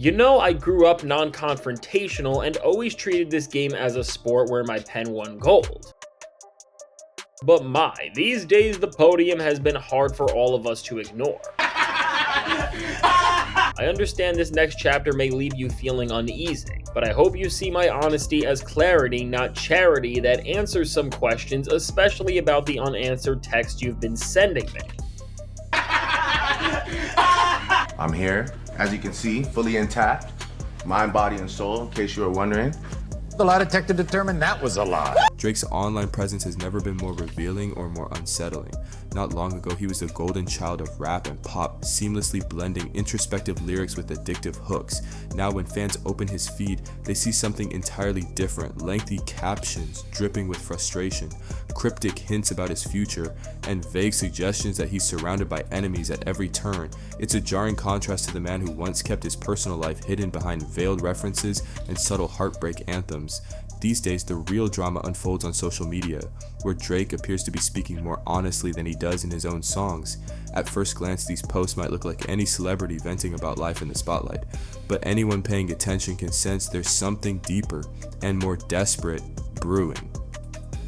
You know, I grew up non-confrontational and always treated this game as a sport where my pen won gold. But these days the podium has been hard for all of us to ignore. I understand this next chapter may leave you feeling uneasy, but I hope you see my honesty as clarity, not charity, that answers some questions, especially about the unanswered text you've been sending me. I'm here, as you can see, fully intact, mind, body, and soul, in case you were wondering. The lie detector determined that was a lie. Drake's online presence has never been more revealing or more unsettling. Not long ago, he was the golden child of rap and pop, seamlessly blending introspective lyrics with addictive hooks. Now when fans open his feed, they see something entirely different, lengthy captions dripping with frustration, cryptic hints about his future, and vague suggestions that he's surrounded by enemies at every turn. It's a jarring contrast to the man who once kept his personal life hidden behind veiled references and subtle heartbreak anthems. These days, the real drama unfolds on social media, where Drake appears to be speaking more honestly than he does in his own songs. At first glance, these posts might look like any celebrity venting about life in the spotlight, but anyone paying attention can sense there's something deeper and more desperate brewing.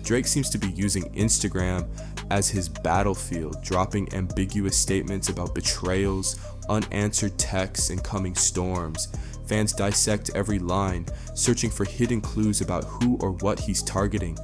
Drake seems to be using Instagram as his battlefield, dropping ambiguous statements about betrayals, unanswered texts, and coming storms. Fans dissect every line, searching for hidden clues about who or what he's targeting.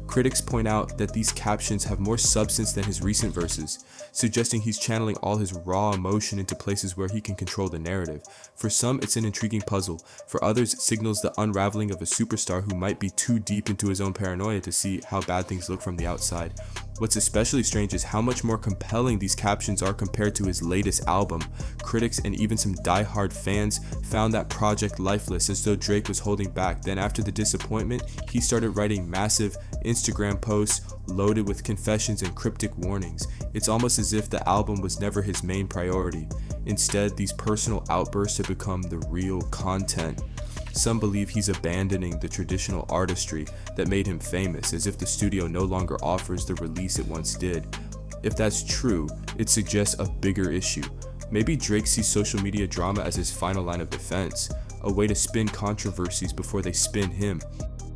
Critics point out that these captions have more substance than his recent verses, suggesting he's channeling all his raw emotion into places where he can control the narrative. For some, it's an intriguing puzzle. For others, it signals the unraveling of a superstar who might be too deep into his own paranoia to see how bad things look from the outside. What's especially strange is how much more compelling these captions are compared to his latest album. Critics and even some die-hard fans found that project lifeless, as though Drake was holding back. Then after the disappointment, he started writing massive Instagram posts loaded with confessions and cryptic warnings. It's almost as if the album was never his main priority. Instead, these personal outbursts have become the real content. Some believe he's abandoning the traditional artistry that made him famous, as if the studio no longer offers the release it once did. If that's true, it suggests a bigger issue. Maybe Drake sees social media drama as his final line of defense, a way to spin controversies before they spin him.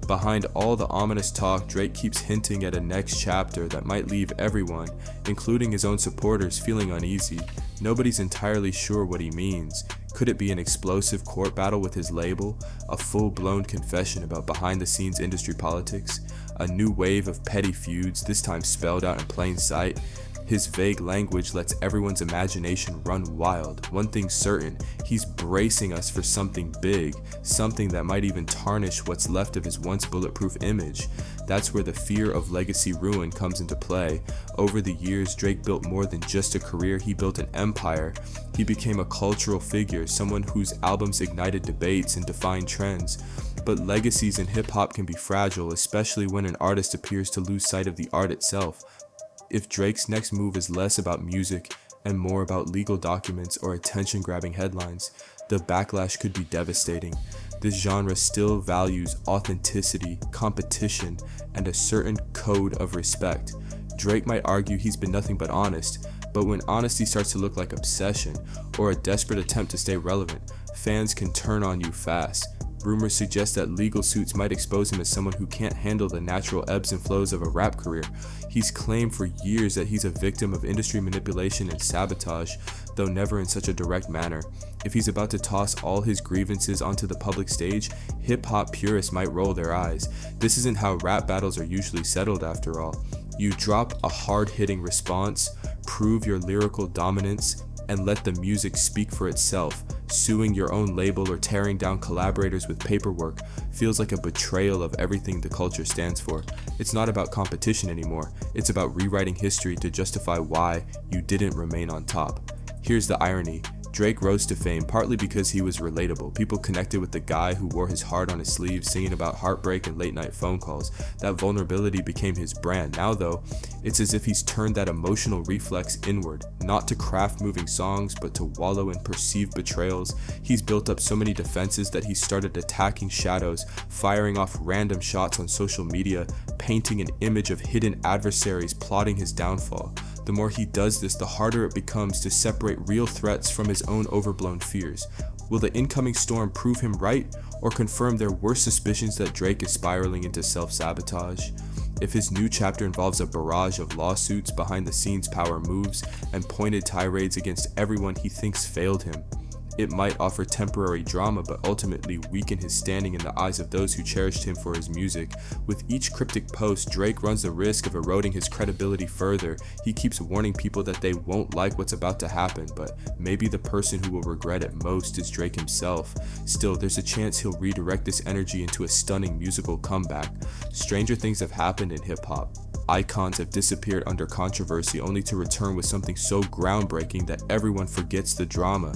Behind all the ominous talk, Drake keeps hinting at a next chapter that might leave everyone, including his own supporters, feeling uneasy. Nobody's entirely sure what he means. Could it be an explosive court battle with his label? A full-blown confession about behind-the-scenes industry politics? A new wave of petty feuds, this time spelled out in plain sight? His vague language lets everyone's imagination run wild. One thing's certain, he's bracing us for something big, something that might even tarnish what's left of his once bulletproof image. That's where the fear of legacy ruin comes into play. Over the years, Drake built more than just a career, he built an empire. He became a cultural figure, someone whose albums ignited debates and defined trends. But legacies in hip-hop can be fragile, especially when an artist appears to lose sight of the art itself. If Drake's next move is less about music and more about legal documents or attention-grabbing headlines, the backlash could be devastating. This genre still values authenticity, competition, and a certain code of respect. Drake might argue he's been nothing but honest, but when honesty starts to look like obsession or a desperate attempt to stay relevant, fans can turn on you fast. Rumors suggest that legal suits might expose him as someone who can't handle the natural ebbs and flows of a rap career. He's claimed for years that he's a victim of industry manipulation and sabotage, though never in such a direct manner. If he's about to toss all his grievances onto the public stage, hip-hop purists might roll their eyes. This isn't how rap battles are usually settled after all. You drop a hard-hitting response, prove your lyrical dominance, and let the music speak for itself. Suing your own label or tearing down collaborators with paperwork feels like a betrayal of everything the culture stands for. It's not about competition anymore, it's about rewriting history to justify why you didn't remain on top. Here's the irony. Drake rose to fame partly because he was relatable. People connected with the guy who wore his heart on his sleeve, singing about heartbreak and late night phone calls. That vulnerability became his brand. Now though, it's as if he's turned that emotional reflex inward, not to craft moving songs, but to wallow in perceived betrayals. He's built up so many defenses that he started attacking shadows, firing off random shots on social media, painting an image of hidden adversaries plotting his downfall. The more he does this, the harder it becomes to separate real threats from his own overblown fears. Will the incoming storm prove him right, or confirm their worst suspicions that Drake is spiraling into self-sabotage? If his new chapter involves a barrage of lawsuits, behind-the-scenes power moves, and pointed tirades against everyone he thinks failed him, it might offer temporary drama but ultimately weaken his standing in the eyes of those who cherished him for his music. With each cryptic post, Drake runs the risk of eroding his credibility further. He keeps warning people that they won't like what's about to happen, but maybe the person who will regret it most is Drake himself. Still, there's a chance he'll redirect this energy into a stunning musical comeback. Stranger things have happened in hip-hop. Icons have disappeared under controversy only to return with something so groundbreaking that everyone forgets the drama.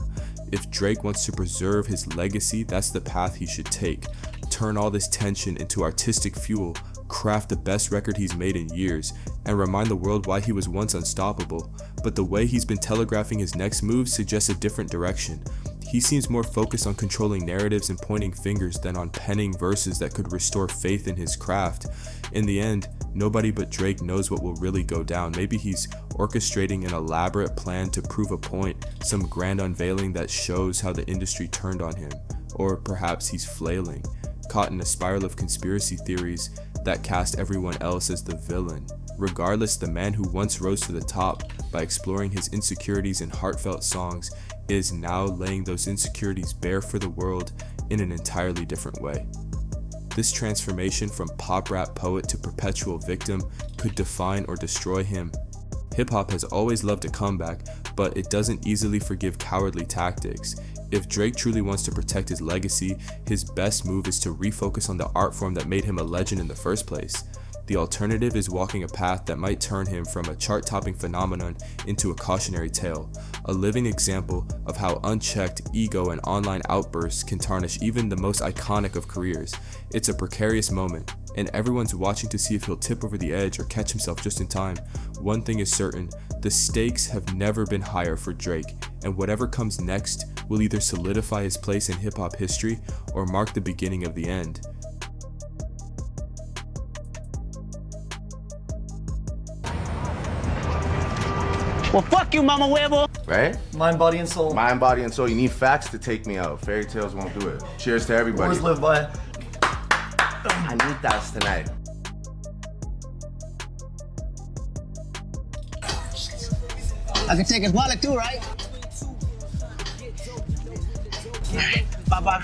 If Drake wants to preserve his legacy, that's the path he should take. Turn all this tension into artistic fuel, craft the best record he's made in years, and remind the world why he was once unstoppable. But the way he's been telegraphing his next move suggests a different direction. He seems more focused on controlling narratives and pointing fingers than on penning verses that could restore faith in his craft. In the end, nobody but Drake knows what will really go down. Maybe he's orchestrating an elaborate plan to prove a point, some grand unveiling that shows how the industry turned on him. Or perhaps he's flailing, caught in a spiral of conspiracy theories that cast everyone else as the villain. Regardless, the man who once rose to the top by exploring his insecurities in heartfelt songs is now laying those insecurities bare for the world in an entirely different way. This transformation from pop rap poet to perpetual victim could define or destroy him. Hip-hop has always loved a comeback, but it doesn't easily forgive cowardly tactics. If Drake truly wants to protect his legacy, his best move is to refocus on the art form that made him a legend in the first place. The alternative is walking a path that might turn him from a chart-topping phenomenon into a cautionary tale, a living example of how unchecked ego and online outbursts can tarnish even the most iconic of careers. It's a precarious moment, and everyone's watching to see if he'll tip over the edge or catch himself just in time. One thing is certain, the stakes have never been higher for Drake, and whatever comes next will either solidify his place in hip-hop history or mark the beginning of the end. Well, fuck you, mama huevo. Right? Mind, body, and soul. Mind, body, and soul. You need facts to take me out. Fairy tales won't do it. Cheers to everybody. Always live by. I need that tonight. I can take his wallet too, right? Bye-bye.